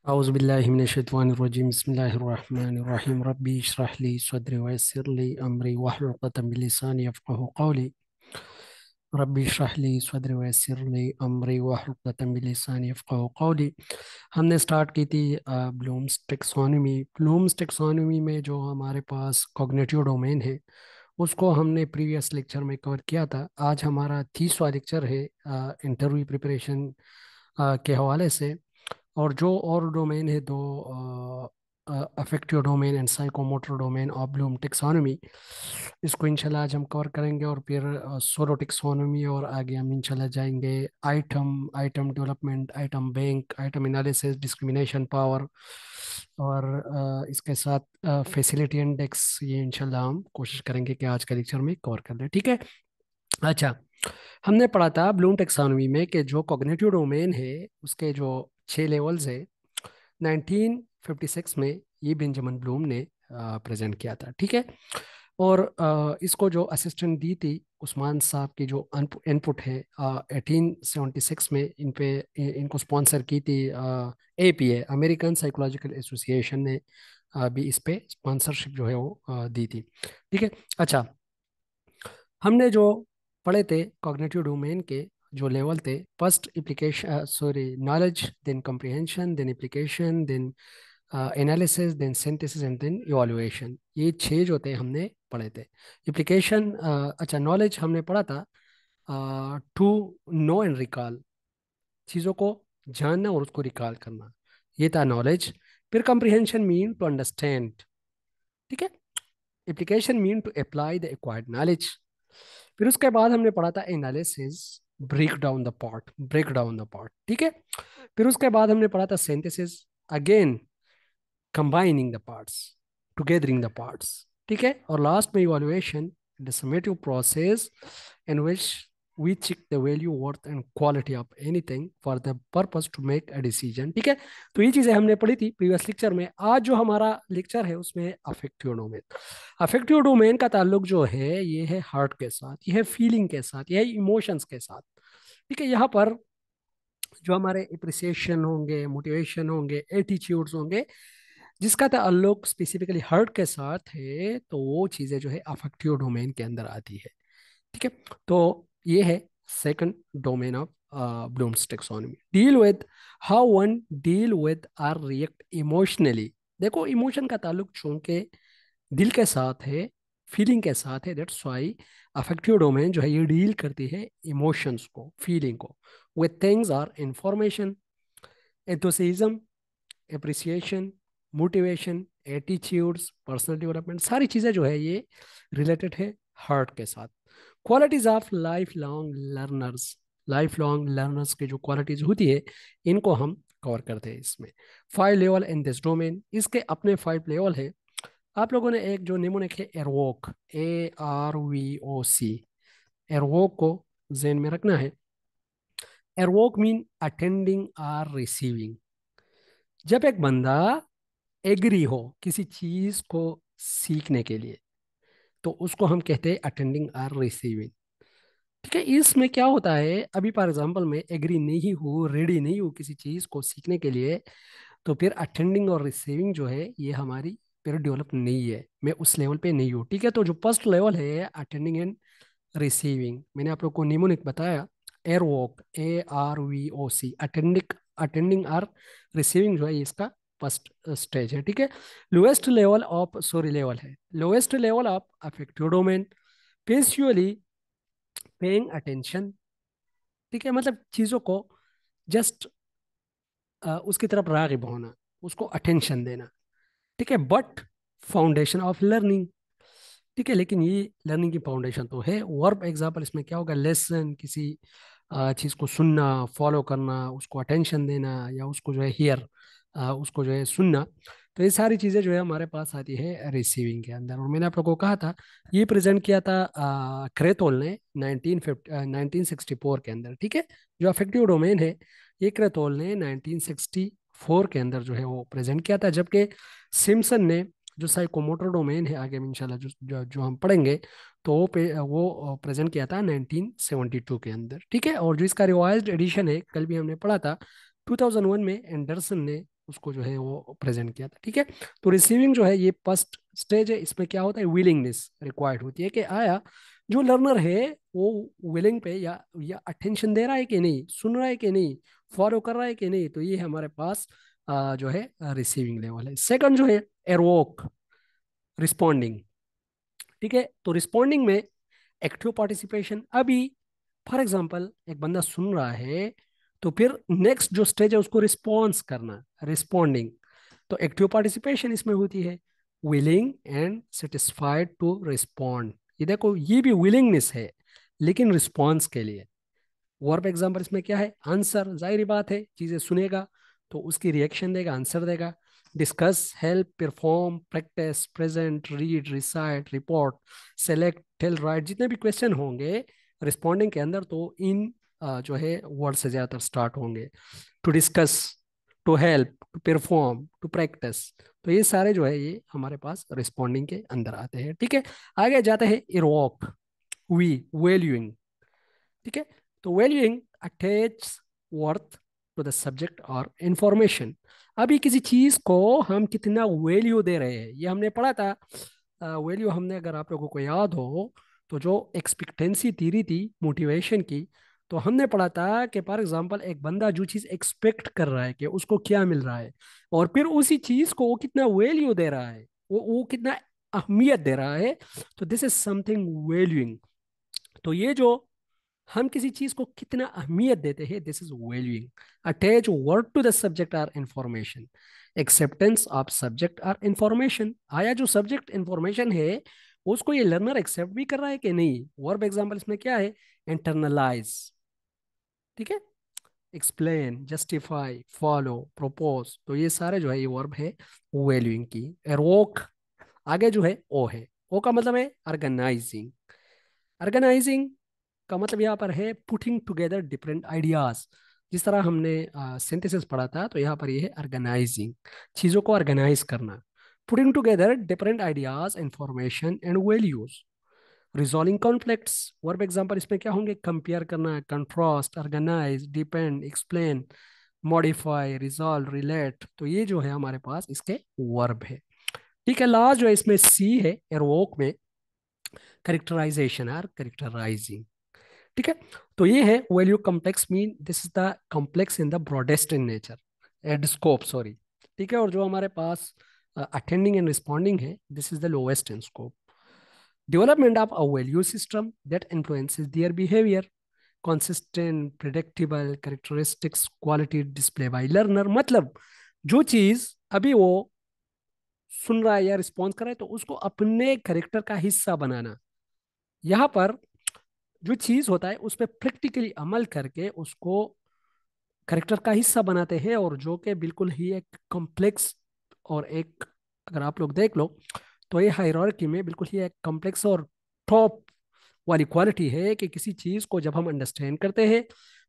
औज़ुबिल्लाहिमिनश्शैतानिर्रजीम बिस्मिल्लाहिर्रहमानिर्रहीम रब्बी इश्रह ली सदरी वयस्सिर ली अमरी वहलुल उक़दतम मिन लिसानी यफ़क़हू क़ौली रब्बी इश्रह ली सदरी वयस्सिर ली अमरी वहलुल उक़दतम मिन लिसानी यफ़क़हू क़ौली। हमने स्टार्ट की थी ब्लूम्स टेक्सोनोमी। ब्लूम्स टेक्सोनोमी में जो हमारे पास कॉग्निटिव डोमेन है उसको हमने प्रीवियस लेक्चर में कवर किया था। आज हमारा 30वां लेक्चर है इंटरव्यू प्रिपरेशन के हवाले से। और जो और डोमेन है दो, affective domain and psychomotor domain of Bloom taxonomy, इसको इंशाल्लाह आज हम कवर करेंगे। और फिर सोलो टेक्सोनोमी और आगे हम इंशाल्लाह जाएंगे item item development, item bank, item analysis, discrimination power और इसके साथ फैसिलिटी इंडेक्स। ये इंशाल्लाह हम कोशिश करेंगे कि आज के लेक्चर में कवर कर लें, ठीक है। अच्छा, हमने पढ़ा था ब्लूम टेक्सोनोमी में कि जो कॉग्निटिव डोमेन है उसके जो 6 लेवल्स है, 1956 में ये बेंजामिन ब्लूम ने प्रेजेंट किया था, ठीक है। और इसको जो असिस्टेंट दी थी उस्मान साहब की जो इनपुट है 1876 में इन पे इनको स्पॉन्सर की थी एपीए, अमेरिकन साइकोलॉजिकल एसोसिएशन ने भी इस पे स्पॉन्सरशिप जो है वो दी थी, ठीक है। अच्छा, हमने जो पढ़े थे कॉग्निटिव डोमेन के जो लेवल थे, first application sorry knowledge, then comprehension, then application, then analysis, then synthesis and then evaluation. ये 6 जो थे हमने पढ़े थे। एप्लीकेशन, अच्छा, नॉलेज हमने पढ़ा था टू नो एंड रिकॉल, चीज़ों को जानना और उसको रिकॉल करना, ये था नॉलेज। फिर कॉम्प्रिहेंशन मीन टू अंडरस्टैंड, ठीक है। Application mean to apply the acquired knowledge. फिर उसके बाद हमने पढ़ा था analysis, break down the part, ठीक है। फिर उसके बाद हमने पढ़ा था synthesis, again combining the parts, togethering the parts, ठीक है। और लास्ट में evaluation, the summative process in which we check the value, worth and quality of anything for the purpose to make a decision, ठीक है। तो ये चीजें हमने पढ़ी थी प्रीवियस लेक्चर में। आज जो हमारा लेक्चर है उसमें अफेक्टिव डोमेन। अफेक्टिव डोमेन का ताल्लुक जो है ये है हार्ट के साथ, ये है फीलिंग के साथ, ये है इमोशंस के साथ, ठीक है। यहाँ पर जो हमारे अप्रिसिएशन होंगे, मोटिवेशन होंगे, एटीट्यूड्स होंगे, जिसका ताल्लुक स्पेसिफिकली हार्ट के साथ है, तो वो चीज़ें जो है अफेक्टिव डोमेन के अंदर आती है, ठीक है। तो ये है second domain of Bloom's taxonomy, deal with how one deal with or react emotionally. देखो, इमोशन का ताल्लुक चूंकि दिल के साथ है, फीलिंग के साथ है, दैट्स वाई अफेक्टिव डोमेन जो है ये डील करती है इमोशंस को, फीलिंग को। With things are information, enthusiasm, appreciation, motivation, attitudes, personal development, सारी चीज़ें जो है ये रिलेटेड है हार्ट के साथ। Qualities of life long learners, life long learners की जो क्वालिटीज होती है इनको हम कवर करते हैं इसमें। 5 लेवल इन दिस डोमेन, इसके अपने 5 लेवल है। आप लोगों ने एक जो निमोनिक है एरवोक, ARVOC, एरवोक को जेन में रखना है। एरवोक मीन अटेंडिंग आर रिसीविंग। जब एक बंदा एग्री हो किसी चीज को सीखने के लिए तो उसको हम कहते हैं अटेंडिंग आर रिसीविंग, ठीक है। इसमें क्या होता है, अभी फॉर एग्जांपल मैं एग्री नहीं हूँ, रेडी नहीं हूँ किसी चीज को सीखने के लिए, तो फिर अटेंडिंग और रिसीविंग जो है ये हमारी फिर डेवलप नहीं है, मैं उस लेवल पे नहीं हूँ, ठीक है। तो जो फर्स्ट लेवल है अटेंडिंग एंड रिसीविंग, मैंने आप लोग को निमोनिक बताया, air walk, ARVOC, attending, attending or receiving जो है ये इसका फर्स्ट स्टेज है, ठीक है। Lowest level of sorry level है, lowest level of affective domain, especially paying attention, ठीक है। मतलब चीज़ों को जस्ट उसकी तरफ रागिब होना, उसको अटेंशन देना, ठीक है। बट फाउंडेशन ऑफ लर्निंग, ठीक है। लेकिन ये लर्निंग की फाउंडेशन तो है। वर्ब एग्जाम्पल इसमें क्या होगा, लेसन, किसी चीज़ को सुनना, फॉलो करना, उसको अटेंशन देना, या उसको जो है हियर, उसको जो है सुनना। तो ये सारी चीज़ें जो है हमारे पास आती है रिसीविंग के अंदर। और मैंने आप लोगों को कहा था ये प्रेजेंट किया था क्रेथोल ने 1964 के अंदर, ठीक है। जो अफेक्टिव डोमेन है ये क्रेथोल ने 1964 के अंदर जो है वो प्रेजेंट किया था। जबकि सिम्पसन ने जो साइकोमोटर डोमेन है, आगे हम इंशाल्लाह जो हम पढ़ेंगे, तो वो प्रेजेंट किया था 1972 के अंदर, ठीक है। और जो इसका रिवाइज्ड एडिशन है, कल भी हमने पढ़ा था, 2001 में एंडरसन ने उसको जो है वो प्रेजेंट किया था। ठीक है, तो रिसीविंग जो है ये फर्स्ट स्टेज है। इसमें क्या होता है, विलिंगनेस रिक्वायर्ड होती है कि आया जो लर्नर है वो विलिंग पे या अटेंशन दे रहा है कि नहीं, सुन रहा है कि नहीं, फॉलो कर रहा है कि नहीं। तो ये हमारे पास जो है रिसीविंग लेवल है। सेकंड जो है एरोक, रिस्पॉन्डिंग। ठीक है, तो रिस्पॉन्डिंग में एक्टिव पार्टिसिपेशन। अभी फॉर एग्जांपल एक बंदा सुन रहा है, तो फिर नेक्स्ट जो स्टेज है उसको रिस्पॉन्स करना, रिस्पॉन्डिंग। तो एक्टिव पार्टिसिपेशन इसमें होती है, willing and satisfied to respond. ये देखो ये भी विलिंगनेस है लेकिन रिस्पॉन्स के लिए। वर्ब एग्जाम्पल इसमें क्या है, आंसर। जाहिर बात है, चीजें सुनेगा तो उसकी रिएक्शन देगा, आंसर देगा। Discuss, help, perform, practice, present, read, recite, report, select, tell, write, जितने भी क्वेश्चन होंगे रिस्पॉन्डिंग के अंदर तो इन जो है वर्ड से ज्यादातर स्टार्ट होंगे। To discuss, to help, to perform, to practice. तो ये सारे जो है ये हमारे पास रिस्पॉन्डिंग के अंदर आते हैं। ठीक है, आगे जाते हैं इरोक, वी, वैल्यूइंग। ठीक है, तो valuing attach worth to the subject और इंफॉर्मेशन। अभी किसी चीज को हम कितना वैल्यू दे रहे हैं ये हमने पढ़ा था। वैल्यू हमने, अगर आप लोगों को याद हो, तो जो एक्सपेक्टेंसी थी थी मोटिवेशन की, तो हमने पढ़ा था कि फॉर एग्जांपल एक बंदा जो चीज एक्सपेक्ट कर रहा है कि उसको क्या मिल रहा है, और फिर उसी चीज को वो कितना वैल्यू दे रहा है, वो कितना अहमियत दे रहा है। तो दिस इज समथिंग वैल्यूइंग। तो ये जो हम किसी चीज को कितना अहमियत देते हैं, this is valuing. Attach word to the subject or information, acceptance of subject or information. आया जो सब्जेक्ट इंफॉर्मेशन है उसको ये लर्नर एक्सेप्ट भी कर रहा है कि नहीं। वर्ब एग्जांपल इसमें क्या है, इंटरनलाइज। ठीक है, एक्सप्लेन, जस्टिफाई, फॉलो, प्रोपोज। तो ये सारे जो है ये वर्ब है वैल्यूइंग की। एरोक, आगे जो है ओ है, ओ का मतलब है ऑर्गेनाइजिंग। ऑर्गेनाइजिंग का मतलब यहाँ पर है पुटिंग टुगेदर डिफरेंट आइडियाज। जिस तरह हमने सिंथेसिस पढ़ा था, तो यहाँ पर ये है ऑर्गेनाइजिंग, चीज़ों को ऑर्गेनाइज करना। Putting together different ideas, information and values. Resolving conflicts, verb example इसमें क्या होंगे, कंपेयर करना, contrast, organise, depend, explain, modify, resolve, relate. तो ये जो है हमारे पास इसके वर्ब है। ठीक है, लास्ट जो है इसमें सी है एरोक में, करेक्टराइजेशन और करेक्टराइजिंग। ठीक है, तो ये है value complex, mean this is the complex in the broadest in nature and scope, sorry. ठीक है, और जो हमारे पास अटेंडिंग एंड रिस्पॉन्डिंग है, this is the lowest in scope. Development of a value system that influences their behaviour, consistent, predictable characteristics, quality display by learner। मतलब जो चीज अभी वो सुन रहा है या रिस्पॉन्स कर रहा है, तो उसको अपने करेक्टर का हिस्सा बनाना। यहाँ पर जो चीज होता है उस पर प्रैक्टिकली अमल करके उसको करेक्टर का हिस्सा बनाते हैं, और जो कि बिल्कुल ही एक कॉम्प्लेक्स और एक, अगर आप लोग देख लो तो ये हायरार्की में बिल्कुल ही एक कॉम्प्लेक्स और टॉप वाली क्वालिटी है कि किसी चीज को जब हम अंडरस्टैंड करते हैं,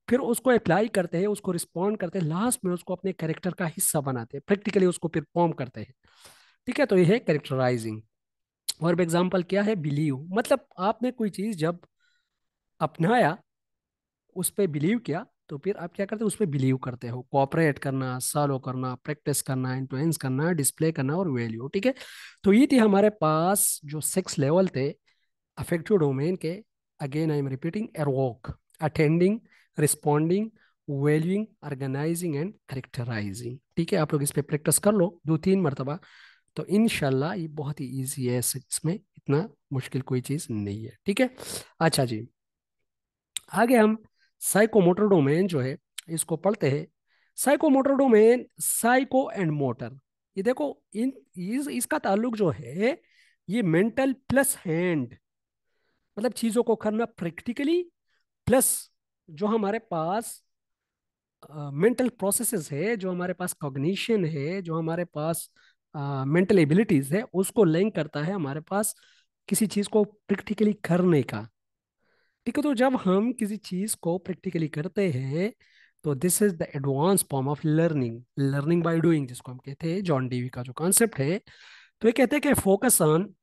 फिर उसको अप्लाई करते हैं, उसको रिस्पॉन्ड करते हैं, लास्ट में उसको अपने कैरेक्टर का हिस्सा बनाते हैं, प्रैक्टिकली उसको परफॉर्म करते हैं। ठीक है, तो ये है कैरेक्टराइजिंग। और एग्जाम्पल क्या है, बिलीव। मतलब आपने कोई चीज जब अपनाया, उस पर बिलीव किया, तो फिर आप क्या करते हो, उस पर बिलीव करते हो। कोऑपरेट करना, सॉल्व करना, प्रैक्टिस करना, इन्फ्लुएंस करना, डिस्प्ले करना और वैल्यू। ठीक है, तो ये थी हमारे पास जो 6 लेवल थे अफेक्टिव डोमेन के। Again I am repeating, ARVOC, attending, responding, valuing, organising and characterising. ठीक है, आप लोग इस पे प्रैक्टिस कर लो 2-3 मरतबा, तो इनशाला ये बहुत ही ईजी है, इसमें इतना मुश्किल कोई चीज़ नहीं है। ठीक है, अच्छा जी, आगे हम साइकोमोटर डोमेन जो है इसको पढ़ते हैं। Psychomotor domain, psycho and motor. ये देखो, इसका ताल्लुक जो है ये मेंटल प्लस हैंड, मतलब चीजों को करना प्रैक्टिकली, प्लस जो हमारे पास मेंटल प्रोसेसेस है, जो हमारे पास कॉग्निशन है, जो हमारे पास मेंटल एबिलिटीज है, उसको लिंक करता है हमारे पास किसी चीज को प्रैक्टिकली करने का। ठीक है, तो जब हम किसी चीज को प्रैक्टिकली करते हैं, तो this is the advance form of learning, learning by doing, जिसको हम कहते हैं, जॉन डीवी का जो कॉन्सेप्ट है। तो ये कहते हैं कि focus on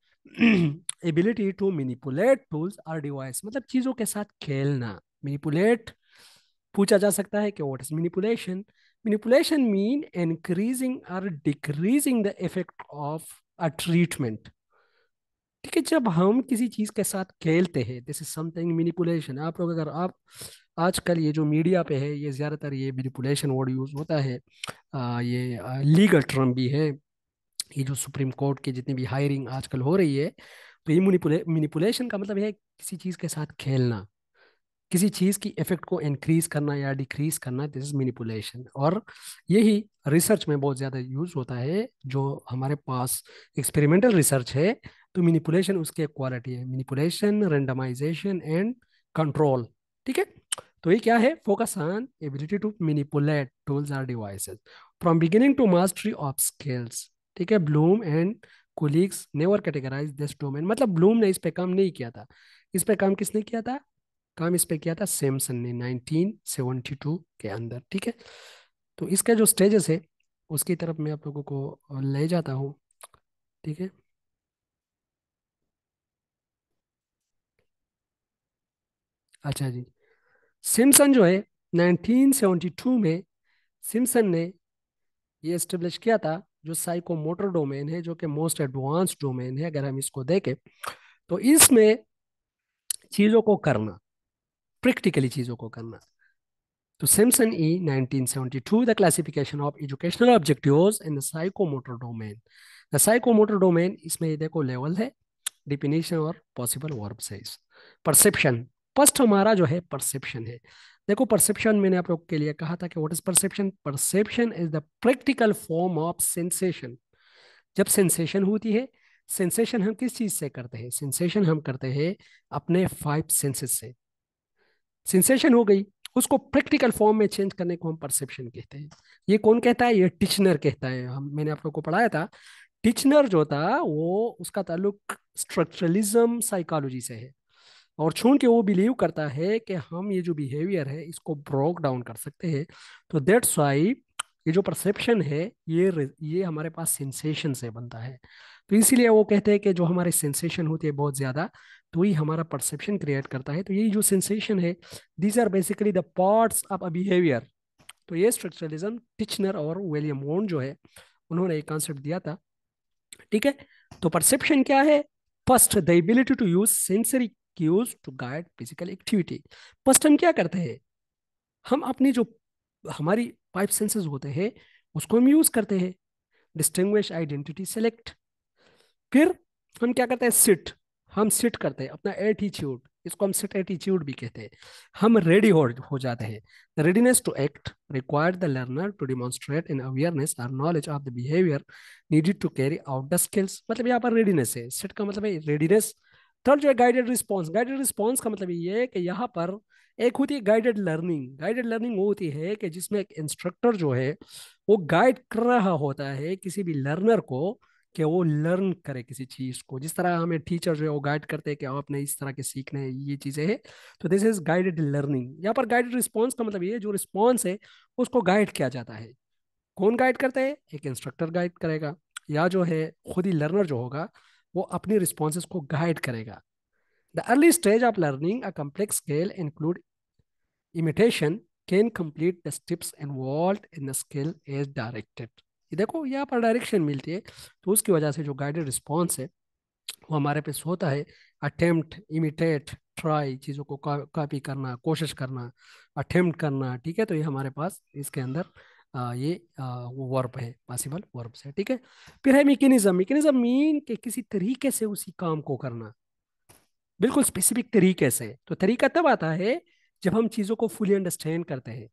ability to manipulate tools और डिवाइस, मतलब चीजों के साथ खेलना। मैनिपुलेट, पूछा जा सकता है कि what is manipulation, manipulation mean increasing और decreasing the effect of a treatment. ठीक है, जब हम किसी चीज के साथ खेलते हैं, दिस इज समथिंग मैनिपुलेशन। आप लोग, अगर आप आजकल ये जो मीडिया पे है, ये ज्यादातर ये मैनिपुलेशन वर्ड यूज होता है। ये लीगल टर्म भी है। ये जो सुप्रीम कोर्ट की जितनी भी हायरिंग आजकल हो रही है, तो ये मैनिपुलेशन का मतलब है किसी चीज के साथ खेलना, किसी चीज की इफेक्ट को इंक्रीज करना या डिक्रीज करना, दिस इज मैनिपुलेशन। और यही रिसर्च में बहुत ज्यादा यूज होता है। जो हमारे पास एक्सपेरिमेंटल रिसर्च है, तो मैनिपुलेशन उसके क्वालिटी है, मैनिपुलेशन, रेंडमाइजेशन एंड कंट्रोल। ठीक है, तो ये क्या है? Focus on ability to manipulate tools और devices from beginning to mastery of skills. ठीक है, Bloom and colleagues never categorise this domain. मतलब ब्लूम ने इस पे काम नहीं किया था। इस पे काम किसने किया था? काम इस पे किया था सैमसन ने 1972 के अंदर। ठीक है, तो इसका जो स्टेजेस है उसकी तरफ मैं आप लोगों को ले जाता हूँ। ठीक है, अच्छा जी। सिम्पसन जो है 1972 में सिम्पसन ने ये एस्टेब्लिश किया था, जो साइकोमोटर डोमेन है, जो कि मोस्ट एडवांस डोमेन है अगर हम इसको देखें, तो इसमें चीज़ों को करना, प्रैक्टिकली चीज़ों को करना। तो Simpson E 1972 the classification of educational objectives in the psychomotor domain। the psychomotor domain इसमें देखो लेवल है, डिफिनेशन और पॉसिबल वर्ब्स है। परसेप्शन, फर्स्ट हमारा जो है परसेप्शन है। देखो परसेप्शन मैंने आप लोग के लिए कहा था कि what is perception? Perception is the practical form of sensation. जब सेंसेशन होती है, सेंसेशन हम किस चीज से करते हैं? सेंसेशन हम करते हैं अपने फाइव सेंसेस से। सेंसेशन हो गई, उसको प्रैक्टिकल फॉर्म में चेंज करने को हम परसेप्शन कहते हैं। ये कौन कहता है? ये टिचनर कहता है। हम मैंने आप लोग को पढ़ाया था, टिचनर जो था वो उसका ताल्लुक स्ट्रक्चरलिज्म साइकोलॉजी से है। और चूंकि कि वो बिलीव करता है कि हम ये जो बिहेवियर है इसको ब्रोक डाउन कर सकते हैं, तो दैट्स वाई ये जो परसेप्शन है, ये हमारे पास सेंसेशन से बनता है। तो इसीलिए वो कहते हैं कि जो हमारे सेंसेशन होती है बहुत ज्यादा, तो ही हमारा परसेप्शन क्रिएट करता है। तो यही जो सेंसेशन है, these are basically the parts of a behaviour. तो ये स्ट्रक्चरलिज्म टिचनर और विलियम वोन जो है, उन्होंने एक कॉन्सेप्ट दिया था। ठीक है, तो परसेप्शन क्या है? First, the ability to use sensory cues to guide physical activity. First हम क्या करते हैं? हम अपनी जो हमारी फाइव सेंसेस होते हैं उसको हम यूज करते हैं। Distinguish, identity, select. फिर हम क्या करते हैं? सिट। हम सिट करते हैं अपना एटीट्यूड, इसको हम सिट एटीट्यूड भी कहते हैं। हम रेडी हो जाते हैं। The readiness to act required the learner to demonstrate in awareness और knowledge of the behaviour needed to carry out the skills. मतलब यहाँ पर रेडीनेस है, सिट का मतलब है रेडीनेस। थर्ड जो है गाइडेड रिस्पॉन्स। गाइडेड रिस्पॉन्स का मतलब ये है कि यहाँ पर एक होती है गाइडेड लर्निंग। गाइडेड लर्निंग वो होती है कि जिसमें एक इंस्ट्रक्टर जो है वो गाइड कर रहा होता है किसी भी लर्नर को, कि वो लर्न करे किसी चीज को। जिस तरह हमें टीचर जो है वो गाइड करते हैं कि आपने इस तरह के सीखने हैं, ये चीजें हैं। तो दिस इज गाइडेड लर्निंग। यहाँ पर गाइडेड रिस्पॉन्स का मतलब ये जो रिस्पॉन्स है उसको गाइड किया जाता है। कौन गाइड करता है? एक इंस्ट्रक्टर गाइड करेगा, या जो है खुद ही लर्नर जो होगा वो अपनी रिस्पॉन्सेस को गाइड करेगा। The early stage of learning a complex scale include imitation can complete the steps involved in the skill as directed। ये देखो यहाँ पर डायरेक्शन मिलती है, तो उसकी वजह से जो गाइडेड रिस्पॉन्स है वो हमारे पास होता है। अटेम्प्ट, इमिटेट, ट्राई, चीज़ों को कॉपी करना, कोशिश करना, अटेम्प्ट करना। ठीक है, तो ये हमारे पास इसके अंदर वो वर्ब है, पॉसिबल वर्ब्स है। ठीक है, फिर है मैकेनिज्म। मैकेनिज्म मीन कि किसी तरीके से उसी काम को करना, बिल्कुल स्पेसिफिक तरीके से। तो तरीका तब आता है जब हम चीज़ों को फुली अंडरस्टैंड करते हैं।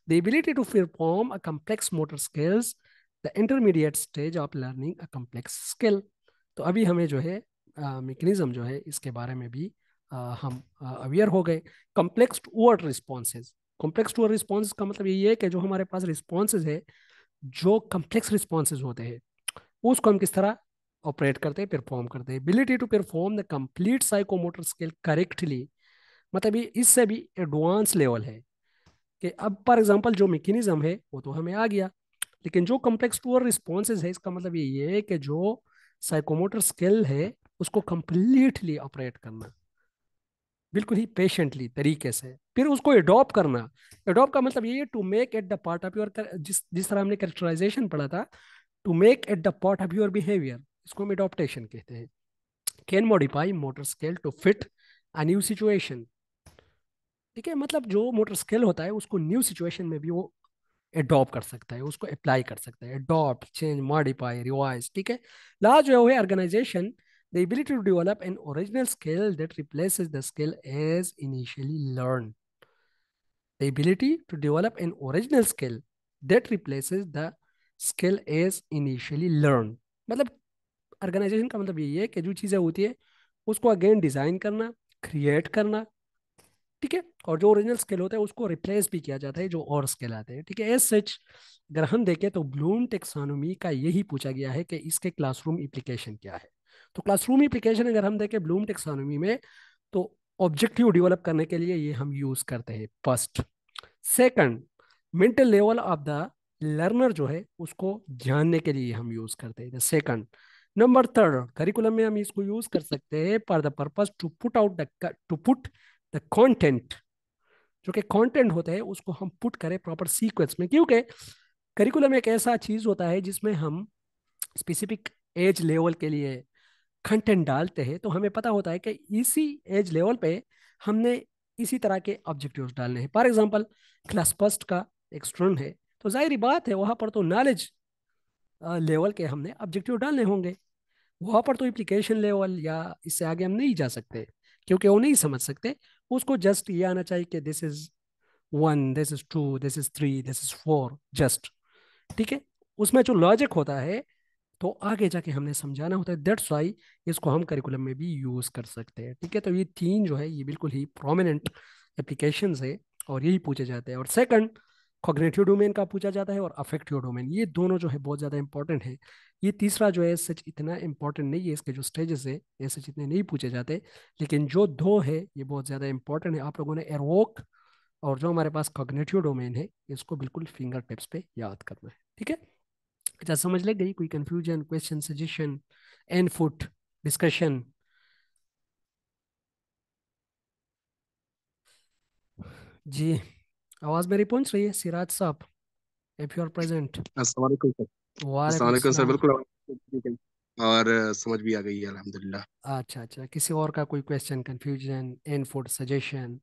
The ability to perform a complex motor skills, the intermediate stage of learning a complex skill. तो अभी हमें जो है मैकेनिज्म जो है इसके बारे में भी हम अवेयर हो गए। Complex toward responses. Complex toward response का मतलब ये है कि जो हमारे पास रिस्पॉन्सेज है, जो कम्प्लेक्स रिस्पॉन्सेज होते हैं, उसको हम किस तरह ऑपरेट करते हैं, परफॉर्म करते हैं। Ability to perform the complete psychomotor skill correctly. मतलब ये इससे भी एडवांस लेवल है कि अब फॉर एग्जांपल जो मैकेनिज्म है वो तो हमें आ गया, लेकिन जो कॉम्प्लेक्स टू और रिस्पॉन्सेज है, इसका मतलब ये है कि जो साइकोमोटर स्किल है उसको कंप्लीटली ऑपरेट करना। बिल्कुल ही पेशेंटली तरीके से, फिर उसको एडॉप्ट करना। एडॉप्ट का मतलब ये है to make it the part of your, जिस जिस तरह हमने कैरेक्टराइजेशन पढ़ा था, to make it the part of your behaviour, इसको हम एडॉप्टेशन कहते हैं। Can modify motor scale to fit a new situation. ठीक है, मतलब जो मोटर स्केल होता है उसको न्यू सिचुएशन में भी वो एडॉप्ट कर सकता है, उसको अप्लाई कर सकता है, अडॉप्ट, चेंज, मॉडिफाई, रिवाइज। ठीक है। लास्ट जो है organisation, the ability to develop an original skill that replaces the skill as initially learn. The ability to develop an original skill that replaces the skill as initially learn. मतलब organisation का मतलब यही है कि जो चीज़ें होती है उसको अगेन डिजाइन करना, क्रिएट करना। ठीक है। और जो ओरिजिनल स्केल होता है उसको रिप्लेस भी किया जाता है जो और स्केल आते हैं। ठीक है। एज सच अगर हम देखें तो ब्लूम टेक्सोनोमी का यही पूछा गया है कि इसके क्लासरूम एप्लीकेशन क्या है। तो क्लासरूम एप्लीकेशन अगर हम देखें ब्लूम टेक्सोनोमी में, तो ऑब्जेक्टिव डेवलप करने के लिए ये हम यूज करते हैं first. Second, mental level of the learner जो है उसको जानने के लिए हम यूज करते हैं सेकंड। नंबर थर्ड, करिकुलम में हम इसको यूज कर सकते हैं for the purpose to put the content, जो कि कंटेंट होता है उसको हम पुट करें प्रॉपर सीक्वेंस में। क्योंकि करिकुलम एक ऐसा चीज होता है जिसमें हम स्पेसिफिक एज लेवल के लिए कंटेंट डालते हैं, तो हमें पता होता है कि इसी एज लेवल पे हमने इसी तरह के ऑब्जेक्टिव्स डालने हैं। फॉर एग्जांपल, क्लास फर्स्ट का एक स्टूडेंट है, तो जाहिर बात है वहां पर तो नॉलेज लेवल के हमने ऑब्जेक्टिव डालने होंगे। वहां पर तो एप्लीकेशन लेवल या इससे आगे हम नहीं जा सकते, क्योंकि वो नहीं समझ सकते। उसको जस्ट ये आना चाहिए कि this is one, this is two, this is three, this is four, just. ठीक है। उसमें जो लॉजिक होता है तो आगे जाके हमने समझाना होता है, दैट्स वाई इसको हम करिकुलम में भी यूज कर सकते हैं। ठीक है। तो ये तीन जो है ये बिल्कुल ही प्रोमिनेंट एप्लीकेशंस है और यही पूछे जाते हैं। और सेकंड, कॉग्निटिव डोमेन का पूछा जाता है और अफेक्टिव डोमेन, ये दोनों जो है बहुत ज़्यादा इंपॉर्टेंट है। ये तीसरा जो है सच इतना इंपॉर्टेंट नहीं है, इसके जो स्टेजेस है ये सच इतने नहीं पूछे जाते, लेकिन जो दो है ये बहुत ज़्यादा इंपॉर्टेंट है। आप लोगों ने एरोक और जो हमारे पास कॉग्निटिव डोमेन है इसको बिल्कुल फिंगर टिप्स पे याद करना है। ठीक है। अच्छा, समझ ले गई? कोई confusion, question, suggestion, input, discussion? जी, आवाज़ मेरी पहुंच रही है सिराज साहब, इफ यू आर प्रेजेंट? अस्सलाम वालेकुम सर। अस्सलाम वालेकुम वालेकुम सर, सलाम। बिल्कुल ठीक है। और समझ भी आ गई है अल्हम्दुलिल्लाह। अच्छा अच्छा, किसी और का कोई क्वेश्चन, कंफ्यूजन, इनपुट, सजेशन?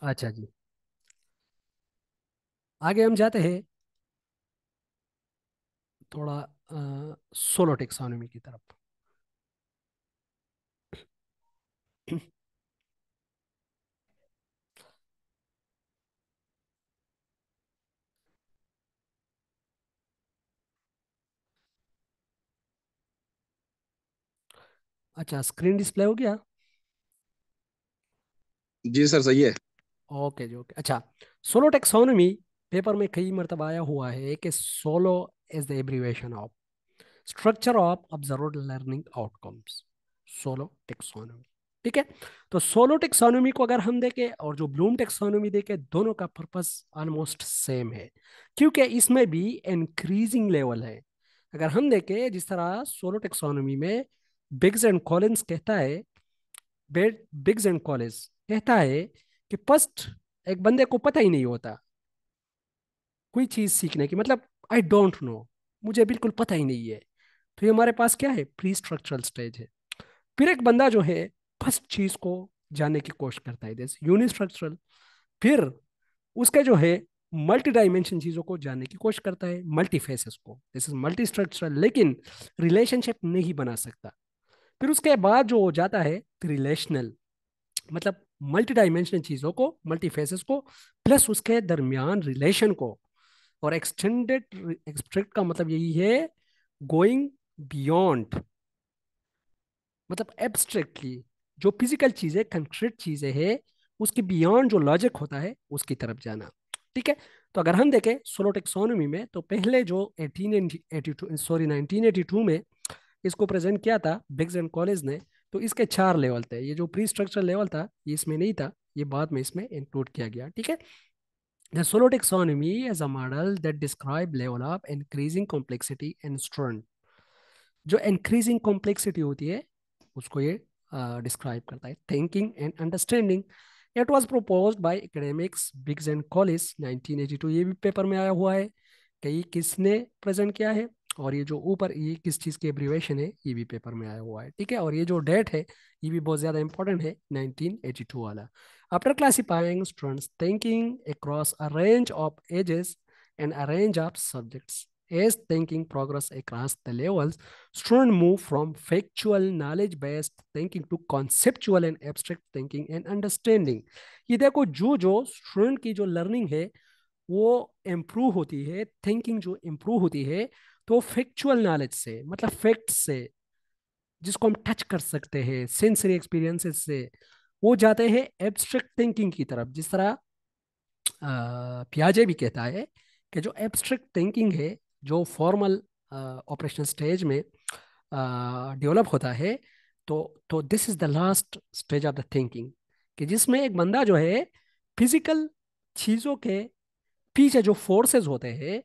अच्छा जी, आगे हम जाते हैं थोड़ा सोलो टेक्सोनोमी की तरफ। अच्छा, स्क्रीन डिस्प्ले हो गया? जी सर, सही है। ओके जी, ओके। अच्छा, सोलो टेक्सोनोमी पेपर में कई मरतबा आया हुआ है कि solo is the abbreviation of structure of observed learning outcomes, solo taxonomy. ठीक है। तो सोलो टेक्सोनोमी को अगर हम देखें और जो ब्लूम टेक्सोनोमी देखें, दोनों का पर्पस ऑलमोस्ट सेम है, क्योंकि इसमें भी इंक्रीजिंग लेवल है। अगर हम देखें जिस तरह सोलो टेक्सोनोमी में बिग्स एंड कॉलिंस कहता है, बिग्स एंड कॉलिंस कहता है कि फर्स्ट एक बंदे को पता ही नहीं होता कोई चीज सीखने की, मतलब आई डोंट नो, मुझे बिल्कुल पता ही नहीं है। तो ये हमारे पास क्या है? प्री स्ट्रक्चरल स्टेज है। फिर एक बंदा जो है फर्स्ट चीज को जानने की कोशिश करता है, जैसे यूनिस्ट्रक्चरल। फिर उसका जो है मल्टी डायमेंशन चीजों को जानने की कोशिश करता है, मल्टी फेसेस को, दिस इज मल्टी स्ट्रक्चरल, लेकिन रिलेशनशिप नहीं बना सकता। फिर उसके बाद जो हो जाता है रिलेशनल, मतलब मल्टी डायमेंशनल चीजों को, मल्टी फेसेस को, प्लस उसके दरमियान रिलेशन को। और एक्सटेंडेड एक्सट्रैक्ट का मतलब यही है गोइंग बियॉन्ड, मतलब एब्स्ट्रैक्टली जो फिजिकल चीजें, कंक्रीट चीजें है, उसके बियॉन्ड जो लॉजिक होता है उसकी तरफ जाना। ठीक है। तो अगर हम देखें सोलो टेक्सोनोमी में, तो पहले जो 1882 सॉरी 1982 में इसको प्रेजेंट किया था बिग्स एंड कॉलेज ने, तो इसके चार लेवल थे। ये जो प्री स्ट्रक्चर लेवल था ये इसमें नहीं था, ये बाद में इसमें इंक्लूड किया गया। ठीक है। The solo taxonomy is a model that describe level of increasing complexity in student। जो इंक्रीजिंग कॉम्प्लेक्सिटी होती है उसको ये डिस्क्राइब करता है, thinking and understanding. It was proposed by academics Biggs and Collis 1982। ये भी पेपर में आया हुआ है कि ये किसने प्रेजेंट किया है, और ये जो ऊपर ये किस चीज़ की एब्रीवेशन है ये भी पेपर में आया हुआ है, ठीक है। और ये जो डेट है ये भी बहुत ज़्यादा इंपॉर्टेंट है, 1982 वाला। After classifying students thinking across a range of ages and a range of subjects. As thinking progress across the levels, students move from factual knowledge-based thinking to conceptual and abstract thinking and understanding. ये देखो जो जो student की जो learning है वो improve होती है, थिंकिंग जो इम्प्रूव होती है, तो फैक्चुअल नॉलेज से मतलब फैक्ट से जिसको हम टच कर सकते हैं सेंसरी एक्सपीरियंसेस से, वो जाते हैं एब्स्ट्रैक्ट थिंकिंग की तरफ। जिस तरह पियाजे भी कहता है कि जो एब्स्ट्रैक्ट थिंकिंग है जो फॉर्मल ऑपरेशन स्टेज में डेवलप होता है, तो this is the last stage of the thinking, कि जिसमें एक बंदा जो है फिजिकल चीजों के पीछे जो फोर्सेस होते हैं,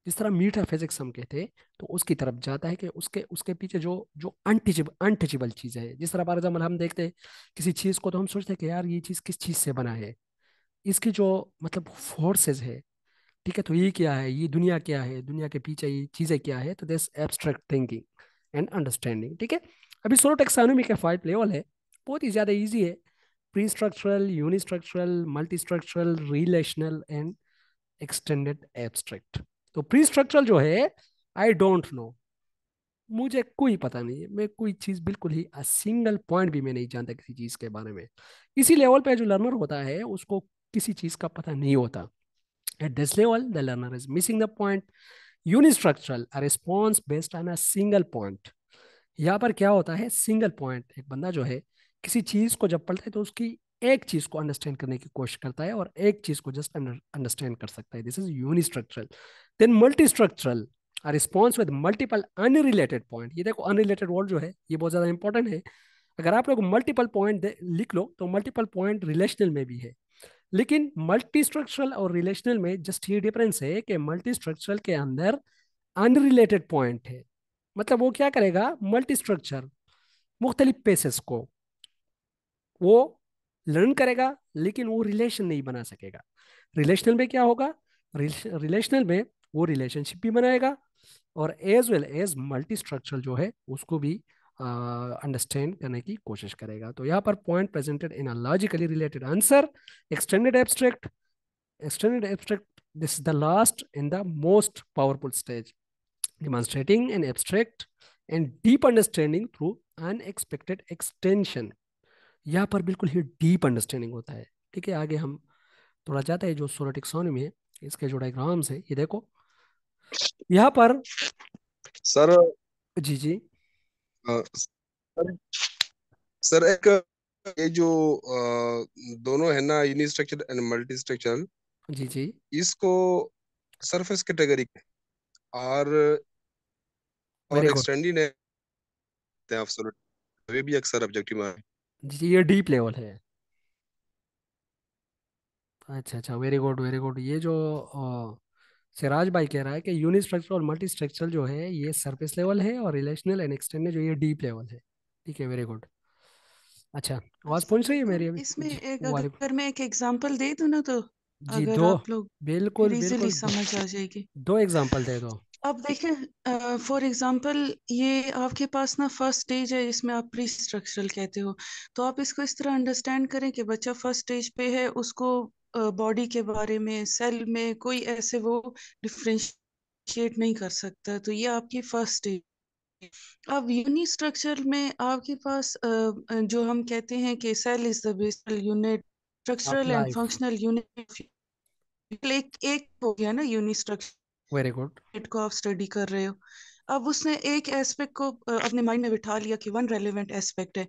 जिस तरह मीटर फिजिक्स हम कहते हैं, तो उसकी तरफ जाता है कि उसके उसके पीछे जो जो अनटचेबल अनटचेबल चीजें हैं। जिस तरह फॉर एग्जाम्पल हम देखते हैं किसी चीज को, तो हम सोचते हैं कि यार ये चीज किस चीज से बना है, इसकी जो मतलब फोर्सेस है, ठीक है, तो ये क्या है, ये दुनिया क्या है, दुनिया के पीछे ये चीजें क्या है, तो this abstract thinking and understanding, ठीक है। अभी सोलो टेक्सोनोमी के 5 लेवल है, बहुत ही ज्यादा इजी है। Pre structural, unistructural, multi structural, relational and extended abstract. तो प्री स्ट्रक्चरल जो है, आई डोंट नो, मुझे कोई पता नहीं है, मैं कोई चीज बिल्कुल ही सिंगल पॉइंट भी मैं नहीं जानता किसी चीज के बारे में। इसी लेवल पे जो लर्नर होता है उसको किसी चीज का पता नहीं होता। At this level, the learner is missing the point. Unistructural, a response based on a single point. यहाँ पर क्या होता है, सिंगल पॉइंट। एक बंदा जो है किसी चीज को जब पढ़ता है तो उसकी एक चीज को अंडरस्टैंड करने की कोशिश करता है और एक चीज को जस्ट अंडरस्टैंड कर सकता है। This is unistructural. Then multi structural, a response with multiple unrelated point. ये देखो अनरिलेटेड वर्ड जो है ये बहुत ज्यादा इंपॉर्टेंट है। अगर आप लोग मल्टीपल पॉइंट लिख लो तो मल्टीपल पॉइंट रिलेशनल में भी है, लेकिन मल्टी स्ट्रक्चरल और रिलेशनल में जस्ट ये डिफरेंस है कि मल्टी स्ट्रक्चरल के अंदर अनरिलेटेड पॉइंट है। मतलब वो क्या करेगा, मल्टी स्ट्रक्चर मुख्तलिफ पेसेस को वो लर्न करेगा, लेकिन वो रिलेशन नहीं बना सकेगा। रिलेशनल में क्या होगा, रिलेशनल में वो रिलेशनशिप भी बनाएगा और as well as multi structural जो है उसको भी अंडरस्टैंड करने की कोशिश करेगा। तो यहाँ पर point presented in a logically related answer, extended abstract. Extended abstract, this is the last and the most powerful stage, demonstrating an abstract and deep understanding through unexpected extension. यहाँ पर बिल्कुल ही डीप अंडरस्टैंडिंग होता है, ठीक है। आगे हम थोड़ा जाते हैं जो सोलर टेक्सोनॉमी है, इसके जो डायग्राम्स है ये देखो यहाँ पर। सर जी जी सर सर एक ये जो दोनों है ना, यूनिस्ट्रक्चर एंड मल्टी स्ट्रक्चर, जी जी। इसको सरफेस कैटेगरी और वेरी गुड। एक्सटेंडेड है अफसर, वे भी अक्सर ऑब्जेक्टिव में आए। जी जी, ये डीप लेवल है। अच्छा अच्छा, वेरी गुड वेरी गुड। ये जो सिराज भाई कह रहा है कि यूनि स्ट्रक्चर और मल्टी स्ट्रक्चरल जो है ये सरफेस लेवल है, और रिलेशनल एंड एक्सटेंडेड जो ये डीप लेवल है, ठीक है, वेरी गुड। अच्छा, आवाज अस्सलाम पहुंच रही है वालेकुम। मेरी अभी? इसमें जी एक वाले। अगर मैं एक एग्जांपल दे दूं ना, तो जी अगर दो, आप लोग बिल्कुल फिर इजीली बिल्कुल दो, समझ आ जाएगी। दो एग्जांपल दे दो। अब देखें, फॉर एग्जांपल ये आपके पास ना फर्स्ट स्टेज है जिसमें आप प्री स्ट्रक्चरल कहते हो। तो आप इसको इस तरह अंडरस्टैंड करें कि बच्चा फर्स्ट स्टेज पे है, उसको बॉडी के बारे में, सेल में कोई ऐसे वो डिफ्रेंशिएट नहीं कर सकता। तो ये आपकी फर्स्ट स्टेज। अब यूनि स्ट्रक्चर में आपके पास जो हम कहते हैं कि cell is the basic unit, of structural and life. Functional unit. एक एक हो गया ना यूनि स्ट्रक्चर वेरी गुड। को आप स्टडी कर रहे हो। अब उसने एक एस्पेक्ट को अपने माइंड में बिठा लिया कि वन रेलेवेंट एस्पेक्ट है।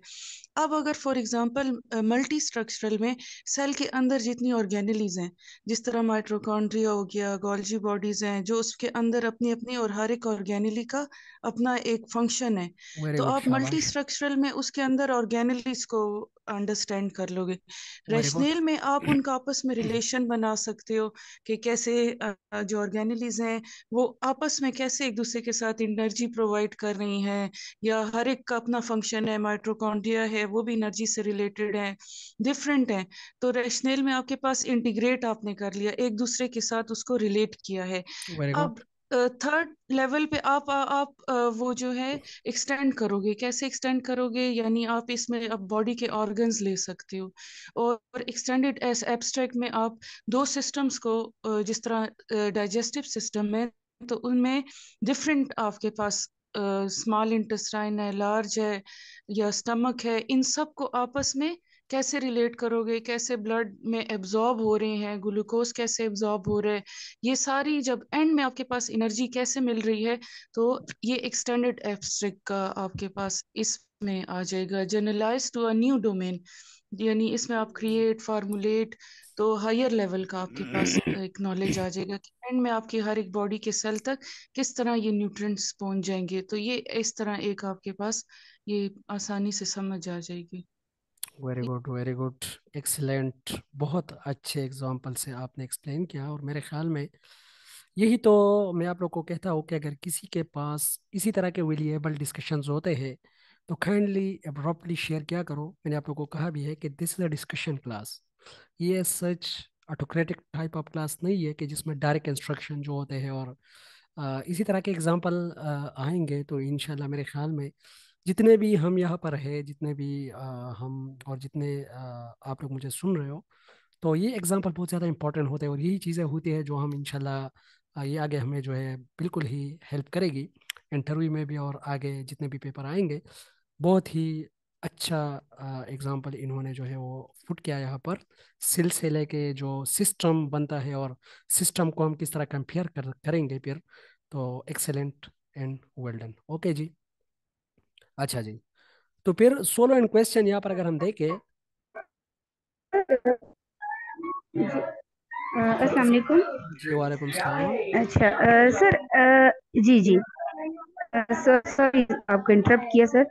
अब अगर फॉर एग्जांपल मल्टी स्ट्रक्चरल में सेल के अंदर जितनी ऑर्गेनेलीज हैं, जिस तरह माइटोकॉन्ड्रिया हो गया, गोल्जी बॉडीज हैं, जो उसके अंदर अपनी अपनी और हर एक ऑर्गेनेली का अपना एक फंक्शन है। वेरी तो गुड, आप मल्टी शाबाश। स्ट्रक्चरल में उसके अंदर ऑर्गेनेलीज को अंडरस्टैंड कर लोगे। Very good. रेशनेल में आप उनका आपस में रिलेशन बना सकते हो कि कैसे जो ऑर्गेनेलीज हैं वो आपस में कैसे एक दूसरे के साथ एनर्जी प्रोवाइड कर रही हैं, या हर एक का अपना फंक्शन है, माइटोकॉन्ड्रिया है वो भी एनर्जी से रिलेटेड है, डिफरेंट है। तो रैशनल में आपके पास इंटीग्रेट आपने कर लिया, एक दूसरे के साथ उसको रिलेट किया है। Very good. अब थर्ड लेवल पे आप वो जो है एक्सटेंड करोगे। कैसे एक्सटेंड करोगे? यानी आप इसमें अब बॉडी के ऑर्गन्स ले सकते हो, और एक्सटेंडेड एस एब्स्ट्रैक्ट में आप दो सिस्टम्स को, जिस तरह डाइजेस्टिव सिस्टम में, तो उनमें डिफरेंट आपके पास स्मॉल इंटेस्टाइन है, लार्ज है, या स्टमक है, इन सब को आपस में कैसे रिलेट करोगे, कैसे ब्लड में एब्जॉर्ब हो रहे हैं, ग्लूकोज कैसे एब्जॉर्ब हो रहे हैं, ये सारी जब एंड में आपके पास एनर्जी कैसे मिल रही है, तो ये एक्सटेंडेड एब्स्ट्रैक्ट का आपके पास इसमें आ जाएगा। Generalise to a new domain, यानी इसमें आप क्रिएट, फार्मूलेट, तो हायर लेवल का आपके पास एक नॉलेज आ जाएगा कि एंड में आपकी हर एक बॉडी के सेल तक किस तरह ये न्यूट्रिएंट्स पहुंच जाएंगे। तो ये इस तरह एक आपके पास ये आसानी से समझ आ जाएगी। Very good, very good, excellent. बहुत अच्छे एग्जाम्पल से आपने एक्सप्लेन किया, और मेरे ख्याल में यही तो मैं आप लोग को कहता हूँ कि अगर किसी के पास इसी तरह के वेरिएबल डिस्कशंस होते हैं तो काइंडली अब्रप्टली शेयर किया करो। मैंने आप लोग को कहा भी है कि this is a discussion class, ये सच ऑटोक्रेटिक टाइप ऑफ क्लास नहीं है कि जिसमें डायरेक्ट इंस्ट्रक्शन जो होते हैं। और इसी तरह के एग्जाम्पल आएंगे तो इंशाल्लाह मेरे ख्याल में जितने भी हम यहाँ पर है, जितने भी हम और जितने आप लोग मुझे सुन रहे हो, तो ये एग्जाम्पल बहुत ज़्यादा इंपॉर्टेंट होते हैं, और यही चीज़ें होती है जो हम इंशाल्लाह ये आगे हमें जो है बिल्कुल ही हेल्प करेगी इंटरव्यू में भी, और आगे जितने भी पेपर आएंगे। बहुत ही अच्छा एग्जाम्पल इन्होंने जो है वो फुट किया यहाँ पर, सिलसिले के जो सिस्टम बनता है और सिस्टम को हम किस तरह कंपेयर करेंगे फिर। तो excellent and well done. Okay जी। अच्छा जी, तो फिर सोलो एंड क्वेश्चन यहाँ पर अगर हम देखें थोड़ा अस्सलाम सा। वालेकुम। जी वालेकुम सलाम। अच्छा सर, जी जी, सॉरी आपको इंटरप्ट किया सर।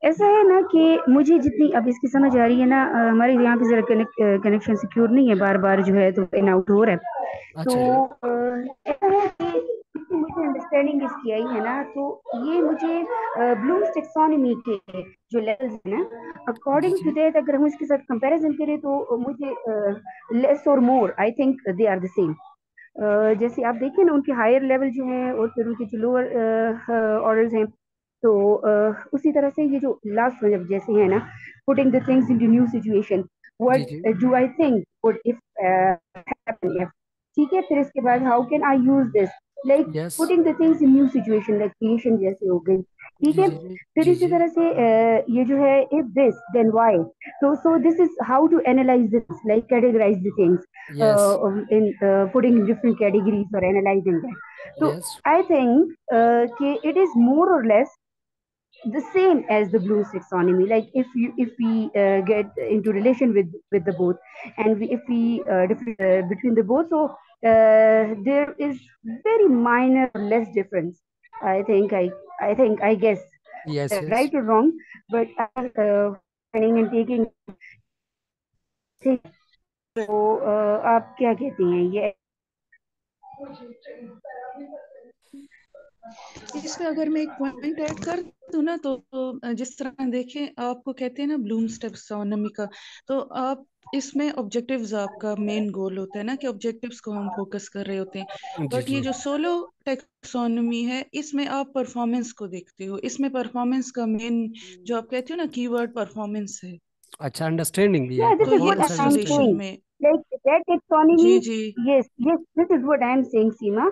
ऐसा है ना कि मुझे जितनी अब इसकी समझ आ रही है ना, हमारे यहाँ पे जरा कनेक्शन सिक्योर नहीं है, बार बार जो है तो इन आउट हो रहा है। तो अच्छा जी। ऐसा है कि जितनी मुझे अंडरस्टैंडिंग इसकी आई है ना, तो ये मुझे ब्लूम्स टैक्सोनॉमी के जो लेवल्स हैं ना, जी अकॉर्डिंग टू जी। दैट अगर हम इसके साथ कंपैरिजन करें तो मुझे लेस और more I think they are the same. जैसे आप देखिए ना, उनके हायर लेवल जो है और फिर उनके जो लोअर ऑर्डर्स हैं, तो उसी तरह से ये जो लास्ट मतलब जैसे है ना, putting the things into new situation, जी व्हाट जी। Do I think would if happen, ठीक है। फिर इसके बाद how can I use this, like yes. Putting the things in new situation, like creation जैसे हो गई, ठीक जी है। जी जी। फिर जी इसी जी। तरह से ये जो है if this then why, so this is how to analyze this, like categorize the things yes. in putting in different categories or analyzing that. So yes. I think it is more or less the same as the Bloom's taxonomy. Like if we get into relation with the both, and if we different between the both, so there is very minor or less difference. I think I guess yes. Yes. right or wrong, but planning and taking things. तो आप क्या कहती हैं ये? इसमें अगर मैं एक पॉइंट ऐड कर दूं ना, तो जिस तरह देखें, आपको कहते हैं ना ब्लूम्स टैक्सोनॉमी का, तो आप इसमें ऑब्जेक्टिव्स, आपका मेन गोल होता है ना कि ऑब्जेक्टिव्स को हम फोकस कर रहे होते हैं। जी बट जी। ये जो सोलो टैक्सोनॉमी है, इसमें आप परफॉर्मेंस को देखते हो। इसमें परफॉर्मेंस का मेन, जो आप कहते हो ना, कीवर्ड परफॉर्मेंस है। अच्छा, अंडरस्टैंडिंग भी है, Yeah, this तो is ये what performance I'm association understanding. saying. में, Like that taxonomy, जी जी yes, yes, this is what I'm saying, Seema.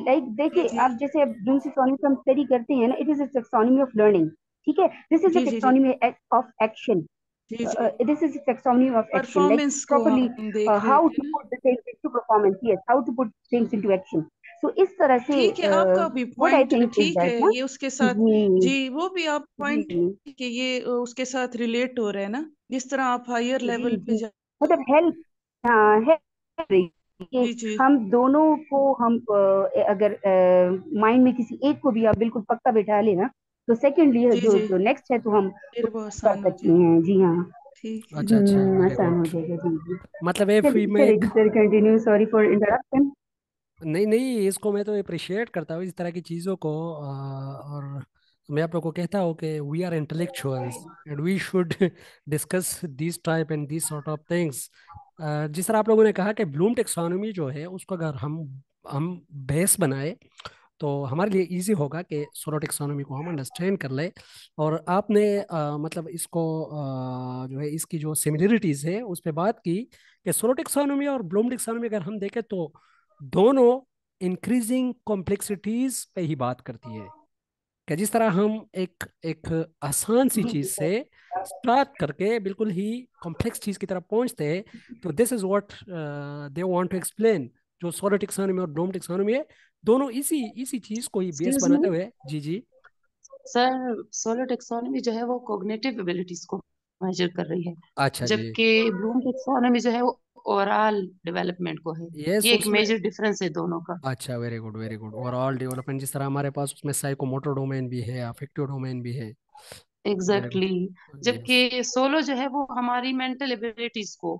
Like जी देखिए, जी आप जैसे अब Bloom's taxonomy हम study करते हैं ना, it is a taxonomy of learning, ठीक है। This is a जी जी जी taxonomy of action. जी जी This is a taxonomy of action, like performance को properly हम देख रहे how थे to ना। put the things into performance. Yes, how to put things into action. So इस तरह से ठीक है, आपका भी what I point think is ठीक है, that ना, ये उसके साथ, जी जी वो भी आप पॉइंट जी कि ये उसके साथ रिलेट हो रहा है ना, जिस तरह आप हायर जी लेवल पे जी, जा। मतलब हेल्प, हाँ हेल्प रही कि जी जी हम दोनों को हम अगर माइंड में किसी एक को भी आप बिल्कुल पक्का बिठा लेना, तो सेकेंडली जी जो जी, जो नेक्स्ट है तो हम फिर वो कर आसान हो सकते जाएगा। हैं, जी हाँ। ठीक है। अच्छा अच्छा, वेरी आसान हो गुड। जाएगा, जी जी। मतलब इफ वी चलिए make, sir, continue, sorry for interruption. नहीं नहीं, इसको मैं तो अप्रिशिएट करता हूँ इस तरह की चीज़ों को। और मैं आप लोगों को कहता हूँ कि we are intellectuals and we should discuss this type and this sort of things. जिस तरह आप लोगों ने कहा कि ब्लूम टेक्सोनोमी जो है उसको अगर हम बेस बनाए तो हमारे लिए इजी होगा कि सोलो टेक्सोनोमी को हम अंडरस्टैंड कर ले। और आपने मतलब इसको जो है इसकी जो सिमिलरिटीज है उस पर बात की कि सोलो टेक्सोनोमी और ब्लूम टेक्सोनोमी अगर हम देखें तो दोनों इंक्रीजिंग कॉम्प्लेक्सिटीज पे ही बात करती है। कि जिस तरह हम एक एक आसान सी जी चीज जी से सर। स्टार्ट करके बिल्कुल ही कॉम्प्लेक्स चीज की तरफ पहुंचते हैं, तो this is what they want to explain. जो सोलर टेक्सोनॉमी और डोम टेक्सोनॉमी है, दोनों इसी इसी चीज को ही बेस एक्सक्यूज मी बनाते हुए। जी जी। सर, सोलर टेक्सोनोमी जो है वो कॉग्निटिव एबिलिटीज को मेजर कर रही है, अच्छा जी। जबकि ब्लूम टेक्सोनोमी जो है वो ओवरऑल डेवलपमेंट को है। यस ये एक उसमें। मेजर डिफरेंस है दोनों का। अच्छा, very good very good. Overall development जिस तरह हमारे पास उसमें साइकोमोटर डोमेन भी है, अफेक्टिव डोमेन भी है। Very good. Exactly exactly. Yes. जबकि सोलो जो है वो हमारी मेंटल एबिलिटीज को,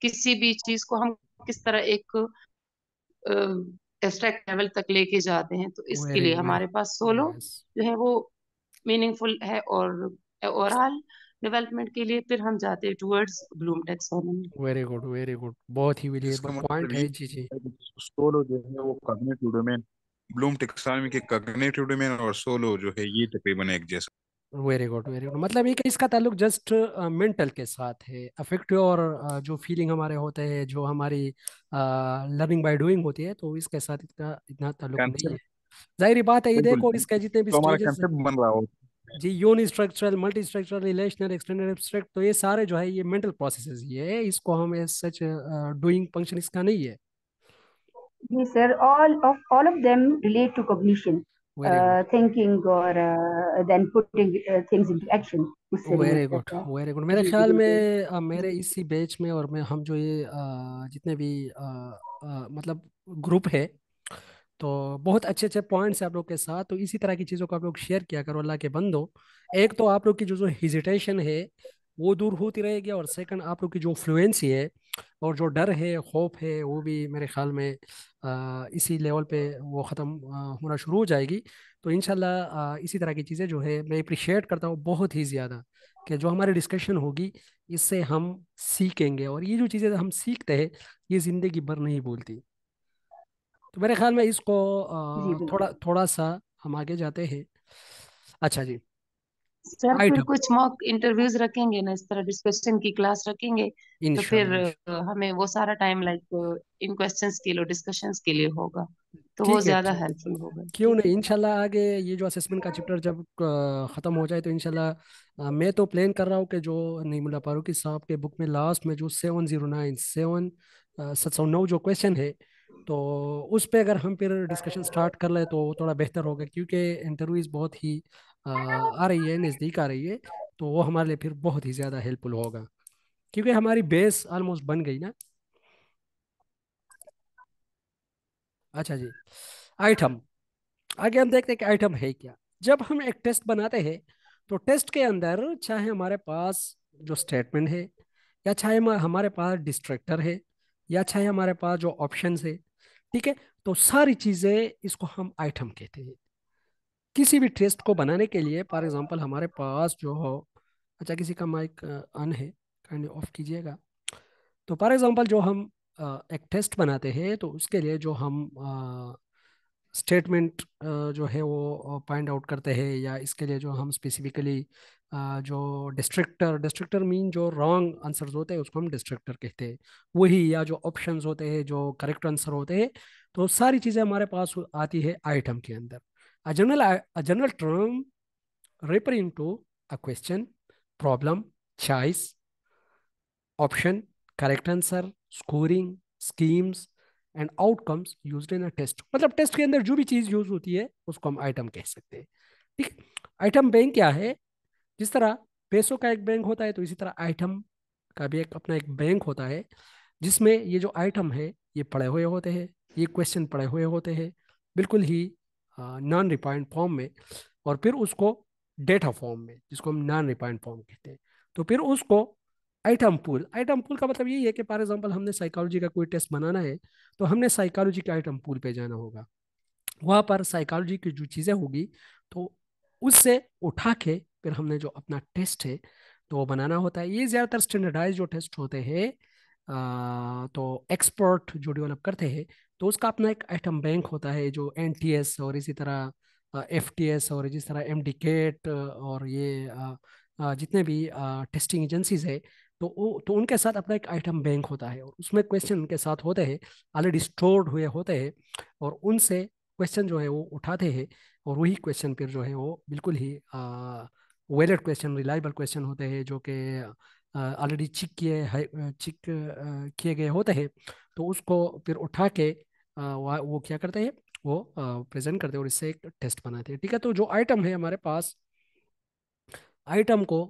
किसी भी चीज को हम किस तरह एक एब्स्ट्रैक्ट लेवल तक लेके जाते हैं, तो इसके वेरी लिए वेरी। हमारे पास सोलो यस। जो है वो मीनिंगफुल है। और ओवरऑल डेवलपमेंट के लिए फिर हम जाते हैं towards Bloom taxonomy. Very good very good, बहुत ही इसका वैल्यूएबल मतलब पॉइंट ये है। जी जी। है कि सोलो जो है वो कॉग्निटिव डोमेन, ब्लूम टेक्सोनॉमी के कॉग्निटिव डोमेन और सोलो जो है ये तकरीबन एक जैसा। वेरी गुड वेरी गुड, मतलब ये कि इसका ताल्लुक जस्ट मेंटल के साथ है। अफेक्टिव और जो फीलिंग हमारे होते हैं, जो हमारी लर्निंग बाय डूइंग होती है, तो इसके साथ इतना इतना ताल्लुक नहीं है। कंसेप्ट। जाहिर बात है, ये बिल्कुल, देखो इसके जितने भी तो हमारा स्टेजेस हैं। कंसेप्ट बन रहा हो। जी, unistructural, multi structural, relational, extended abstract, तो ये सारे जो है ये मेंटल प्रोसेसेस ही है। इसको हम एज सच डूइंग फंक्शन इसका नहीं है। जी sir, all of them relate to cognition, very good thinking or then putting things into action, उससे वेरी रिलेट गुड करता है। Very good. मेरे जी जी ख्याल बिल्कुल। में मेरे इसी बैच में और मैं हम जो ये जितने भी मतलब ग्रुप है, तो बहुत अच्छे अच्छे पॉइंट्स हैं आप लोग के साथ। तो इसी तरह की चीज़ों को आप लोग शेयर किया करो, अल्लाह के बंदो। एक तो आप लोग की जो जो हेजिटेशन है वो दूर होती रहेगी, और सेकंड आप लोग की जो फ्लुएंसी है और जो डर है, खौफ है, वो भी मेरे ख्याल में इसी लेवल पे वो ख़त्म होना शुरू हो जाएगी। तो इंशाल्लाह इसी तरह की चीज़ें जो है मैं अप्रिशिएट करता हूँ बहुत ही ज़्यादा, कि जो हमारी डिस्कशन होगी इससे हम सीखेंगे, और ये जो चीज़ें हम सीखते हैं ये ज़िंदगी भर नहीं भूलती। तो मेरे ख्याल में इसको जी थोड़ा बिल्कुल। थोड़ा सा हम आगे जाते हैं। अच्छा जी। सर फिर आइटम। कुछ मॉक इंटरव्यूज रखेंगे ना, इस तरह डिस्कशन की क्लास रखेंगे, तो फिर इंशाल्लाह। हमें वो सारा टाइम लाइक इन क्वेश्चंस के लिए, डिस्कशंस के लिए होगा, तो वो ठीक है ज्यादा ठीक। हेल्पफुल होगा। क्यों ठीक है। नहीं, इंशाल्लाह आगे ये जो असेसमेंट का चैप्टर जब ख़त्म हो जाए तो इंशाल्लाह मैं तो प्लान कर रहा हूँ कि जो नीमुल्लाह फारूकी साहब के बुक में लास्ट में जो 709 709 जो क्वेश्चन है, तो उस पे अगर हम फिर डिस्कशन स्टार्ट कर ले तो थोड़ा बेहतर होगा, क्योंकि इंटरव्यूज बहुत ही आ रही है, नज़दीक आ रही है। तो वो हमारे लिए फिर बहुत ही ज़्यादा हेल्पफुल होगा, क्योंकि हमारी बेस ऑलमोस्ट बन गई ना। अच्छा जी। आइटम। आगे हम देखते हैं कि आइटम है क्या। जब हम एक टेस्ट बनाते हैं तो टेस्ट के अंदर चाहे हमारे पास जो स्टेटमेंट है, या चाहे हमारे पास डिस्ट्रक्टर है, या चाहे हमारे पास जो ऑप्शंस है, ठीक है, तो सारी चीजें इसको हम आइटम कहते हैं। किसी भी टेस्ट को बनाने के लिए फॉर एग्जांपल हमारे पास जो हो। अच्छा, किसी का माइक ऑन है, काइंडली ऑफ कीजिएगा। तो फॉर एग्जांपल जो हम एक टेस्ट बनाते हैं तो उसके लिए जो हम स्टेटमेंट जो है वो फाइंड आउट करते हैं, या इसके लिए जो हम स्पेसिफिकली जो डिस्ट्रक्टर डिस्ट्रक्टर मीन जो रॉन्ग आंसर्स होते हैं उसको हम डिस्ट्रक्टर कहते हैं, वही, या जो ऑप्शंस होते हैं जो करेक्ट आंसर होते हैं, तो सारी चीज़ें हमारे पास आती है आइटम के अंदर। A general term referring to a question, problem, choice, option, correct answer, scoring, schemes and outcomes used in a test. मतलब टेस्ट के अंदर जो भी चीज यूज होती है उसको हम आइटम कह सकते हैं। ठीक है। आइटम बैंक क्या है? जिस तरह पैसों का एक बैंक होता है, तो इसी तरह आइटम का भी एक अपना एक बैंक होता है, जिसमें ये जो आइटम है ये पड़े हुए होते हैं, ये क्वेश्चन पड़े हुए होते हैं बिल्कुल ही नॉन रिफाइंड फॉर्म में, और फिर उसको डेटा फॉर्म में, जिसको हम नॉन रिफाइंड फॉर्म कहते हैं, तो फिर उसको आइटम पूल का मतलब यही है कि फॉर एग्जांपल हमने साइकोलॉजी का कोई टेस्ट बनाना है, तो हमने साइकोलॉजी के आइटम पूल पे जाना होगा। वहाँ पर साइकोलॉजी की जो चीज़ें होगी तो उससे उठा के फिर हमने जो अपना टेस्ट है तो वो बनाना होता है। ये ज़्यादातर स्टैंडर्डाइज जो टेस्ट होते हैं तो एक्सपर्ट जो डेवलप करते हैं तो उसका अपना एक आइटम बैंक होता है, जो NTS और इसी तरह FTS और जिस तरह MDCAT और ये जितने भी टेस्टिंग एजेंसीज है तो उनके साथ अपना एक आइटम बैंक होता है और उसमें क्वेश्चन उनके साथ होते हैं, ऑलरेडी स्टोर्ड हुए होते हैं, और उनसे क्वेश्चन जो है वो उठाते हैं और वही क्वेश्चन फिर जो है वो बिल्कुल ही वैलिड क्वेश्चन, रिलायबल क्वेश्चन होते हैं जो कि ऑलरेडी चिक किए गए होते हैं। तो उसको फिर उठा के वो क्या करते हैं, वो प्रेजेंट करते हैं और इससे एक टेस्ट बनाते हैं। ठीक है, तो जो आइटम है हमारे पास, आइटम को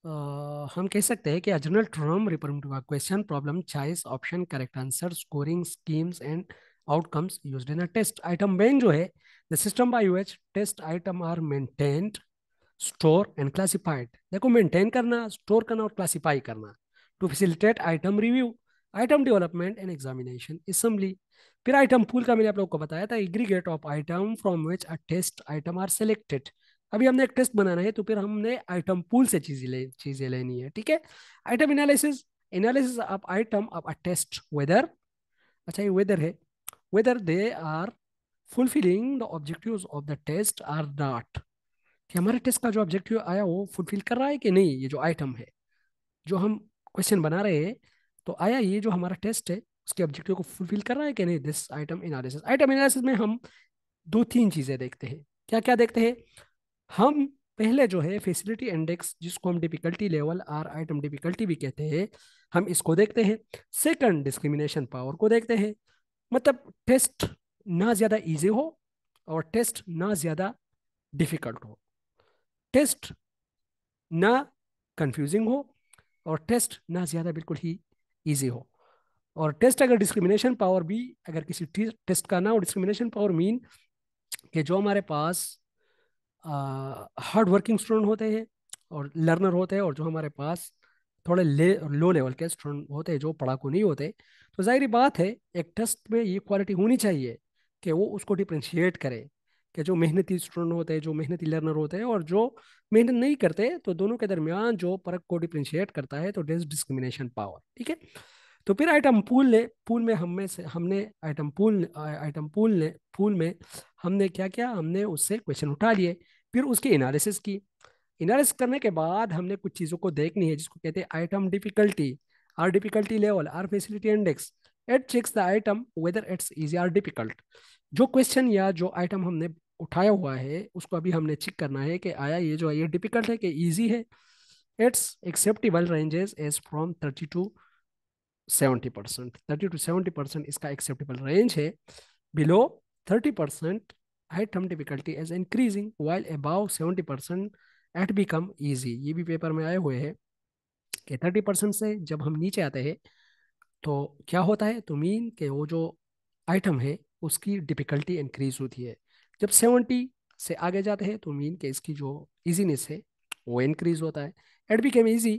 हम कह सकते हैं कि general term referring to question, problem, choice, option, correct answer, scoring schemes and outcomes used in a test. Item bank जो है the system by which test item are maintained, store and classified. देखो, maintain करना, store करना और classify करना to facilitate item review, item development and examination assembly. फिर item pool का मैंने आप लोगों को बताया था, aggregate of item from which a test item are selected. अभी हमने एक टेस्ट बनाना है तो फिर हमने आइटम पूल से चीजें लेनी है। ठीक है, item analysis, analysis of item of a test whether, अच्छा ये वेदर है, whether they are fulfilling the objectives of the test or not, कि हमारे टेस्ट का जो ऑब्जेक्टिव आया वो फुलफिल कर रहा है कि नहीं। ये जो आइटम है, जो हम क्वेश्चन बना रहे हैं, तो आया ये जो हमारा टेस्ट है उसके ऑब्जेक्टिव को फुलफिल कर रहा है कि नहीं। This item analysis, item analysis में हम दो तीन चीजें देखते हैं। क्या क्या देखते हैं हम? पहले जो है फैसिलिटी इंडेक्स, जिसको हम डिफिकल्टी लेवल और आइटम डिफिकल्टी भी कहते हैं, हम इसको देखते हैं। सेकंड, डिस्क्रिमिनेशन पावर को देखते हैं, मतलब टेस्ट ना ज्यादा इजी हो और टेस्ट ना ज्यादा डिफिकल्ट हो, टेस्ट ना कंफ्यूजिंग हो और टेस्ट ना ज्यादा बिल्कुल ही इजी हो। और टेस्ट अगर डिस्क्रिमिनेशन पावर भी अगर किसी टेस्ट का ना हो, डिस्क्रिमिनेशन पावर मीन कि जो हमारे पास हार्ड वर्किंग स्टूडेंट होते हैं और लर्नर होते हैं, और जो हमारे पास थोड़े लो लेवल के स्टूडेंट होते हैं जो पढ़ाकू नहीं होते, तो जाहिर बात है एक टेस्ट में ये क्वालिटी होनी चाहिए कि वो उसको डिफ्रेंशिएट करे कि जो मेहनती स्टूडेंट होते हैं, जो मेहनती लर्नर होते हैं और जो मेहनत नहीं करते, तो दोनों के दरमियान जो फर्क को डिफ्रेंशिएट करता है तो डिस्क्रिमिनेशन पावर। ठीक है, तो फिर आइटम पूल में हमने पूल में हमने क्या किया, हमने उससे क्वेश्चन उठा लिए, फिर उसकी एनालिसिस की। एनालिसिस करने के बाद हमने कुछ चीज़ों को देखनी है जिसको कहते हैं item difficulty, or difficulty level, or facility index. It checks the item whether it's easy or difficult. जो क्वेश्चन या जो आइटम हमने उठाया हुआ है उसको अभी हमने चेक करना है कि आया ये जो है ये डिफिकल्ट है कि इजी है। It's acceptable ranges as from 30 to 70%, 30 to 70% इसका एक्सेप्टेबल रेंज है। Below 30% item difficulty is increasing while above 70% it become easy. ये भी पेपर में आए हुए हैं कि 30% से जब हम नीचे आते हैं तो क्या होता है, तो मीन कि वो जो आइटम है उसकी डिफिकल्टी इंक्रीज होती है। जब 70 से आगे जाते हैं तो मीन कि इसकी जो इजीनेस है वो इंक्रीज होता है। Eight become easy